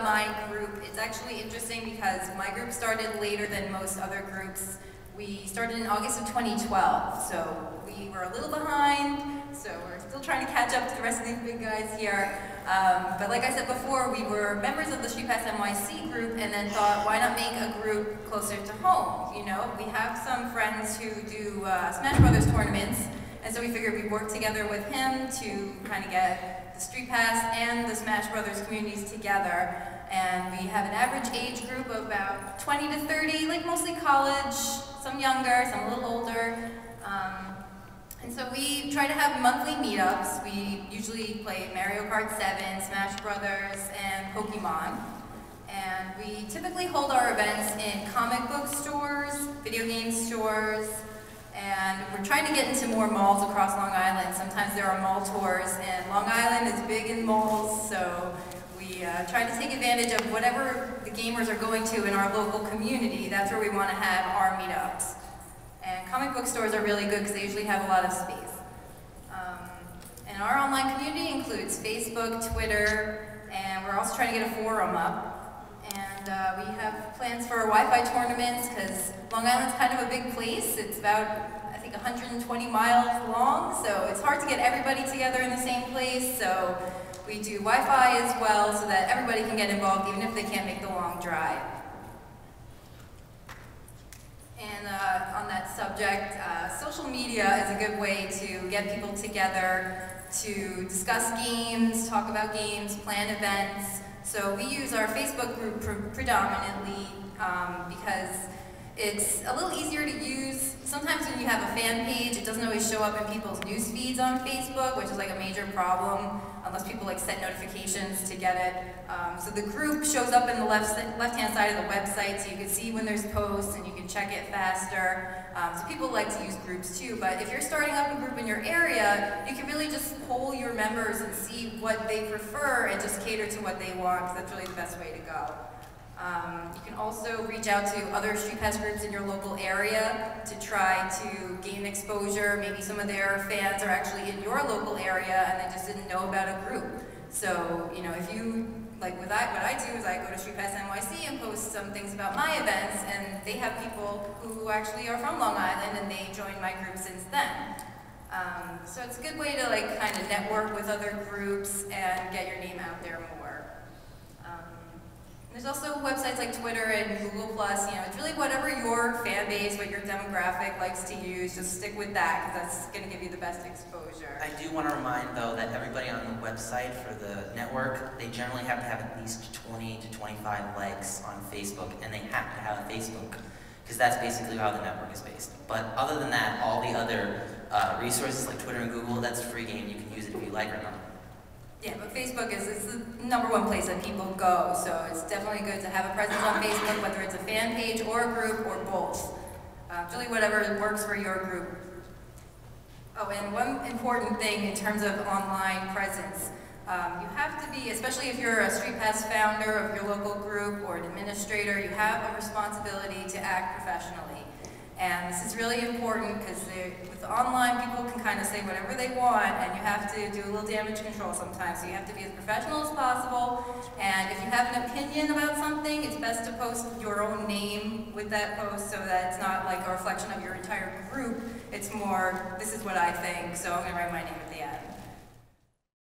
my group, it's actually interesting because my group started later than most other groups. We started in August of 2012, so we were a little behind, so we're still trying to catch up to the rest of these big guys here. But like I said before, we were members of the StreetPass NYC group and then thought, why not make a group closer to home? You know, we have some friends who do Smash Brothers tournaments, and so we figured we'd work together with him to kind of get the StreetPass and the Smash Brothers communities together. And we have an average age group of about 20 to 30, like mostly college, some younger, some a little older. And so we try to have monthly meetups. We usually play Mario Kart 7, Smash Brothers, and Pokemon. And we typically hold our events in comic book stores, video game stores, and we're trying to get into more malls across Long Island. Sometimes there are mall tours, and Long Island is big in malls, so we try to take advantage of whatever the gamers are going to in our local community. That's where we want to have our meetups. And comic book stores are really good because they usually have a lot of space. And our online community includes Facebook, Twitter, and we're also trying to get a forum up. And we have plans for Wi-Fi tournaments because Long Island's kind of a big place. It's about, I think, 120 miles long, so it's hard to get everybody together in the same place. So we do Wi-Fi as well so that everybody can get involved even if they can't make the long drive. And on that subject, social media is a good way to get people together to discuss games, talk about games, plan events. So we use our Facebook group predominantly because it's a little easier to use. Sometimes when you have a fan page, it doesn't always show up in people's news feeds on Facebook, which is like a major problem unless people like set notifications to get it. So the group shows up in the left-hand side of the website, so you can see when there's posts and you can check it faster. So people like to use groups too, but if you're starting up a group in your area, you can really just poll your members and see what they prefer and just cater to what they want, because that's really the best way to go. You can also reach out to other StreetPass groups in your local area to try to gain exposure. Maybe some of their fans are actually in your local area and they just didn't know about a group. So, you know, if you, like what I do is I go to StreetPass NYC and post some things about my events, and they have people who actually are from Long Island and they joined my group since then. So it's a good way to like kind of network with other groups and get your name out there more. There's also websites like Twitter and Google+, you know, it's really whatever your fan base, what your demographic likes to use, just stick with that, because that's going to give you the best exposure. I do want to remind, though, that everybody on the website for the network, they generally have to have at least 20 to 25 likes on Facebook, and they have to have a Facebook, because that's basically how the network is based. But other than that, all the other resources like Twitter and Google, that's free game. You can use it if you like or not. Yeah, but Facebook is the #1 place that people go, so it's definitely good to have a presence on Facebook, whether it's a fan page or a group or both. Really whatever works for your group. Oh, and one important thing in terms of online presence, you have to be, especially if you're a StreetPass founder of your local group or an administrator, you have a responsibility to act professionally. And this is really important because with online, people can kind of say whatever they want, and you have to do a little damage control sometimes. So you have to be as professional as possible. And if you have an opinion about something, it's best to post your own name with that post so that it's not like a reflection of your entire group. It's more, this is what I think, so I'm going to write my name at the end.